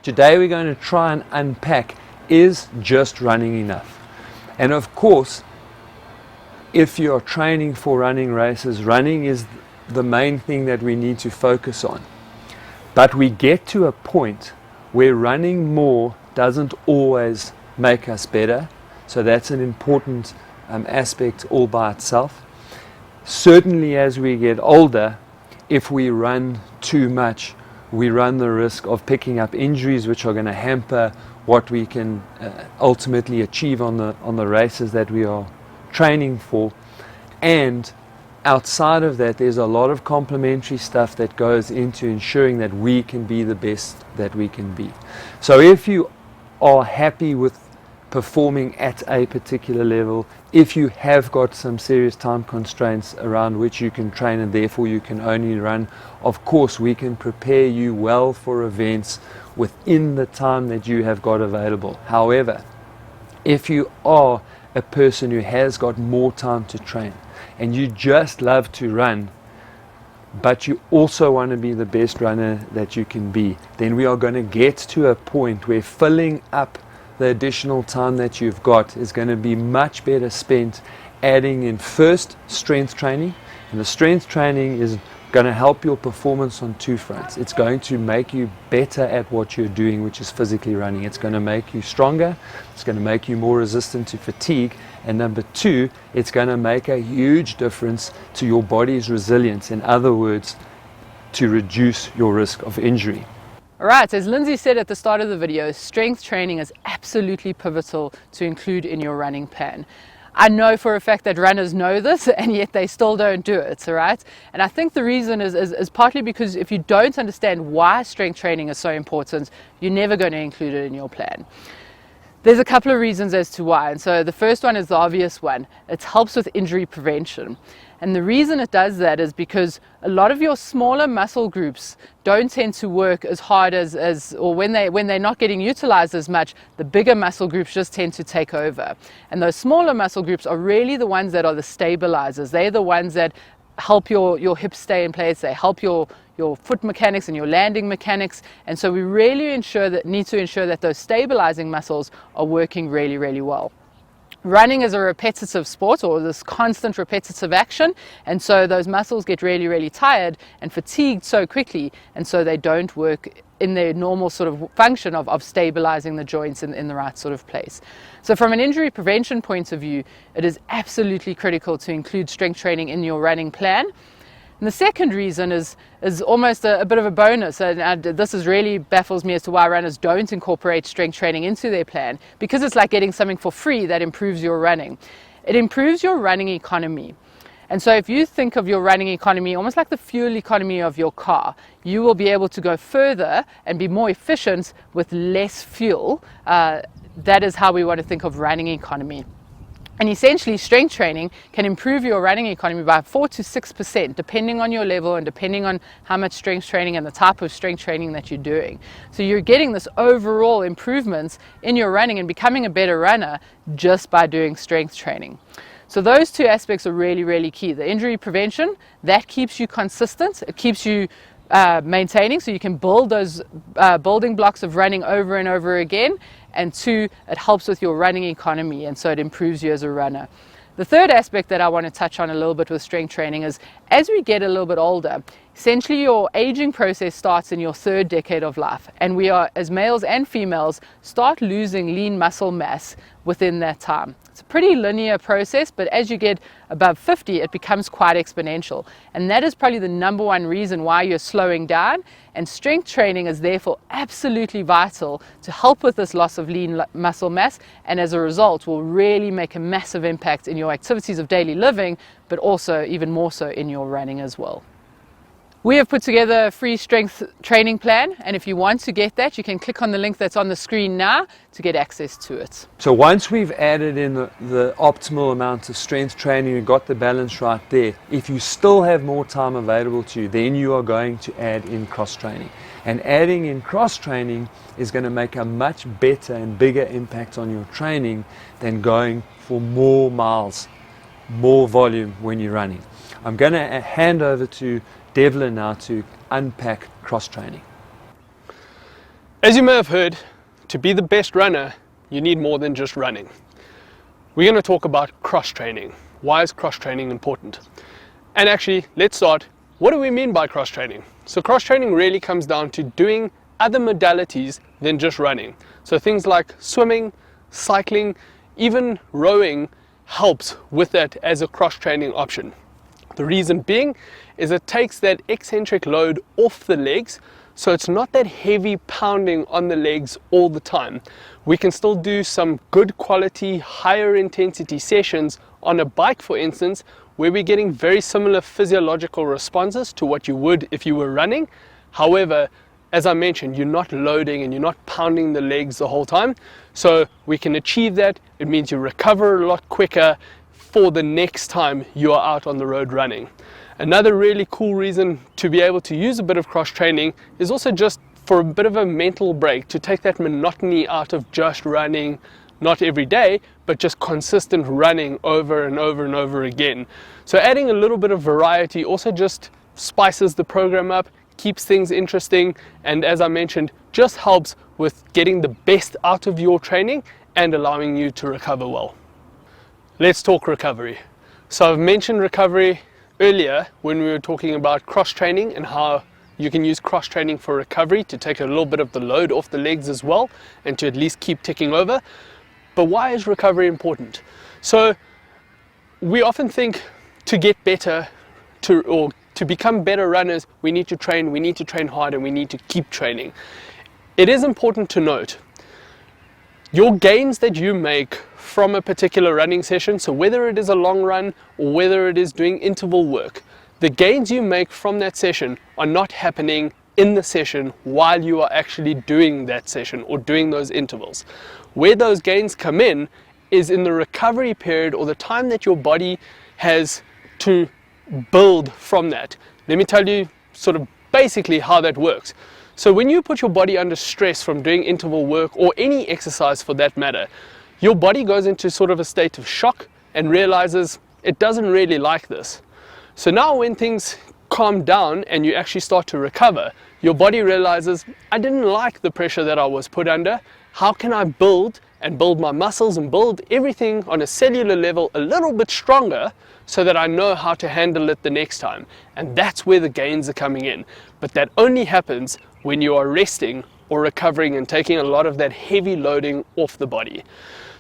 Today we're going to try and unpack, is just running enough? And of course, if you're training for running races, running is the main thing that we need to focus on. But we get to a point where running more doesn't always make us better. So that's an important aspect all by itself. Certainly as we get older, if we run too much, we run the risk of picking up injuries which are going to hamper what we can ultimately achieve on the races that we are training for. And outside of that, there's a lot of complementary stuff that goes into ensuring that we can be the best that we can be. So if you are happy with performing at a particular level, if you have got some serious time constraints around which you can train and therefore you can only run, of course we can prepare you well for events within the time that you have got available. However, if you are a person who has got more time to train and you just love to run, but you also want to be the best runner that you can be, then we are going to get to a point where filling up the additional time that you've got is going to be much better spent adding in first strength training. And the strength training is going to help your performance on two fronts. It's going to make you better at what you're doing, which is physically running. It's going to make you stronger. It's going to make you more resistant to fatigue. And number two, it's going to make a huge difference to your body's resilience. In other words, to reduce your risk of injury. Alright, as Lindsay said at the start of the video, strength training is absolutely pivotal to include in your running plan. I know for a fact that runners know this and yet they still don't do it, alright? And I think the reason is partly because if you don't understand why strength training is so important, you're never going to include it in your plan. There's a couple of reasons as to why, and so the first one is the obvious one. It helps with injury prevention. And the reason it does that is because a lot of your smaller muscle groups don't tend to work as hard or when they're not getting utilized as much, the bigger muscle groups just tend to take over. And those smaller muscle groups are really the ones that are the stabilizers. They're the ones that help your hips stay in place, they help your foot mechanics and your landing mechanics, and so we really need to ensure that those stabilizing muscles are working really, really well. Running is a repetitive sport, or this constant repetitive action, and so those muscles get really, really tired and fatigued so quickly, and so they don't work in their normal sort of function of stabilizing the joints in the right sort of place. So from an injury prevention point of view, it is absolutely critical to include strength training in your running plan. And the second reason is almost a bit of a bonus, and this really baffles me as to why runners don't incorporate strength training into their plan, because it's like getting something for free that improves your running. It improves your running economy. And so if you think of your running economy almost like the fuel economy of your car, you will be able to go further and be more efficient with less fuel. That is how we want to think of running economy. And essentially, strength training can improve your running economy by 4 to 6%, depending on your level and depending on how much strength training and the type of strength training that you're doing. So you're getting this overall improvements in your running and becoming a better runner just by doing strength training. So those two aspects are really, really key. The injury prevention, that keeps you consistent. It keeps you maintaining, so you can build those building blocks of running over and over again. And two, it helps with your running economy, and so it improves you as a runner. The third aspect that I want to touch on a little bit with strength training is, as we get a little bit older, essentially your aging process starts in your third decade of life, and we are, as males and females, start losing lean muscle mass within that time. It's a pretty linear process, but as you get above 50, it becomes quite exponential. And that is probably the number one reason why you're slowing down. And strength training is therefore absolutely vital to help with this loss of lean muscle mass, and as a result will really make a massive impact in your activities of daily living, but also even more so in your running as well. We have put together a free strength training plan, and if you want to get that, you can click on the link that's on the screen now to get access to it. So once we've added in the optimal amount of strength training and got the balance right there, if you still have more time available to you, then you are going to add in cross training. And adding in cross training is going to make a much better and bigger impact on your training than going for more miles, more volume when you're running. I'm going to hand over to Devlin now to unpack cross training. As you may have heard, to be the best runner, you need more than just running. We're going to talk about cross-training. Why is cross-training important? And actually, let's start. What do we mean by cross-training? So cross-training really comes down to doing other modalities than just running. So things like swimming, cycling, even rowing helps with that as a cross-training option. The reason being is it takes that eccentric load off the legs, so it's not that heavy pounding on the legs all the time. We can still do some good quality, higher intensity sessions on a bike, for instance, where we're getting very similar physiological responses to what you would if you were running. However, as I mentioned, you're not loading and you're not pounding the legs the whole time. So we can achieve that. It means you recover a lot quicker for the next time you are out on the road running. Another really cool reason to be able to use a bit of cross training is also just for a bit of a mental break, to take that monotony out of just running, not every day, but just consistent running over and over and over again. So adding a little bit of variety also just spices the program up, keeps things interesting, and as I mentioned, just helps with getting the best out of your training and allowing you to recover well. Let's talk recovery. So I've mentioned recovery earlier when we were talking about cross-training and how you can use cross-training for recovery to take a little bit of the load off the legs as well and to at least keep ticking over. But why is recovery important? So we often think to get better, to become better runners, we need to train hard, and we need to keep training. It is important to note your gains that you make from a particular running session, so whether it is a long run or whether it is doing interval work, the gains you make from that session are not happening in the session while you are actually doing that session or doing those intervals. Where those gains come in is in the recovery period, or the time that your body has to build from that. Let me tell you sort of basically how that works. So when you put your body under stress from doing interval work or any exercise for that matter, your body goes into sort of a state of shock and realizes it doesn't really like this. So now when things calm down and you actually start to recover, your body realizes, I didn't like the pressure that I was put under. How can I build my muscles and build everything on a cellular level a little bit stronger so that I know how to handle it the next time? And that's where the gains are coming in. But that only happens when you are resting or recovering and taking a lot of that heavy loading off the body.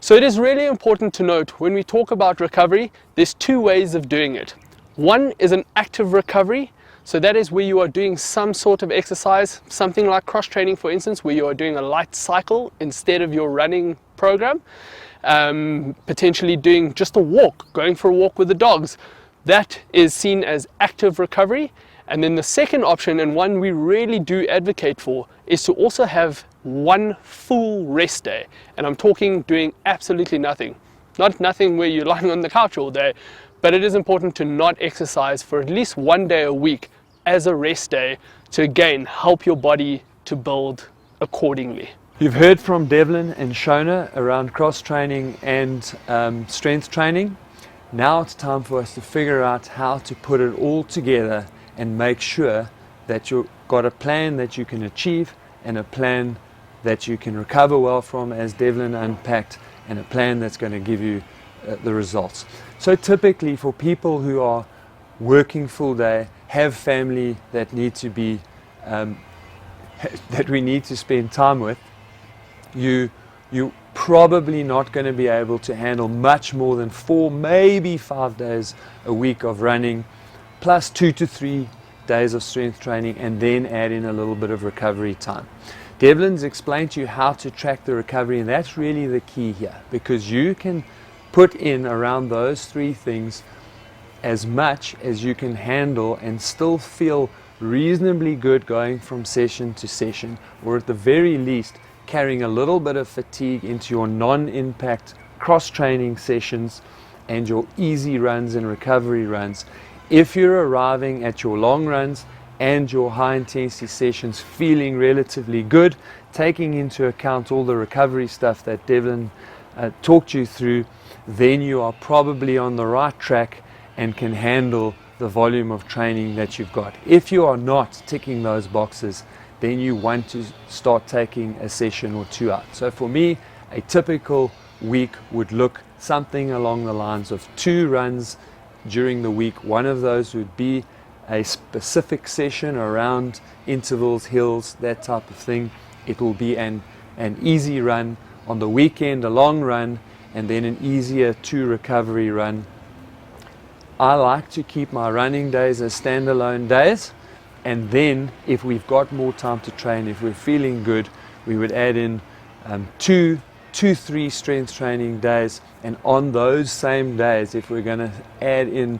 So it is really important to note when we talk about recovery, there's two ways of doing it. One is an active recovery. So that is where you are doing some sort of exercise, something like cross training, for instance, where you are doing a light cycle instead of your running program, potentially doing just a walk, going for a walk with the dogs. That is seen as active recovery. And then the second option, and one we really do advocate for, is to also have one full rest day. And I'm talking doing absolutely nothing. Not nothing where you're lying on the couch all day, but it is important to not exercise for at least one day a week as a rest day to again help your body to build accordingly. You've heard from Devlin and Shona around cross training and strength training. Now it's time for us to figure out how to put it all together and make sure that you've got a plan that you can achieve and a plan that you can recover well from, as Devlin unpacked, and a plan that's going to give you the results. So typically for people who are working full day, have family that need to be that we need to spend time with, you're probably not going to be able to handle much more than 4, maybe 5 days a week of running, plus 2 to 3 days of strength training, and then add in a little bit of recovery time. Devlin's explained to you how to track the recovery, and that's really the key here, because you can put in around those 3 things as much as you can handle and still feel reasonably good going from session to session, or at the very least carrying a little bit of fatigue into your non-impact cross-training sessions and your easy runs and recovery runs. If you're arriving at your long runs and your high intensity sessions feeling relatively good, taking into account all the recovery stuff that Devlin talked you through, then you are probably on the right track and can handle the volume of training that you've got. If you are not ticking those boxes, then you want to start taking a session or two out. So for me, a typical week would look something along the lines of 2 runs during the week. One of those would be a specific session around intervals, hills, that type of thing. It will be an easy run on the weekend, a long run, and then an easier 2 recovery run. I like to keep my running days as standalone days, and then if we've got more time to train, if we're feeling good, we would add in 3 strength training days, and on those same days, if we're going to add in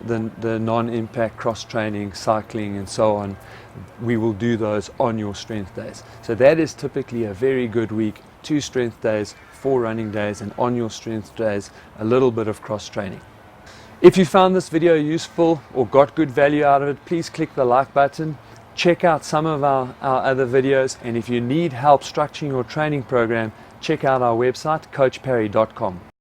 the non-impact cross training, cycling and so on, we will do those on your strength days. So that is typically a very good week: 2 strength days, 4 running days, and on your strength days a little bit of cross training. If you found this video useful or got good value out of it, please click the like button. Check out some of our other videos, and if you need help structuring your training program, check out our website, coachparry.com.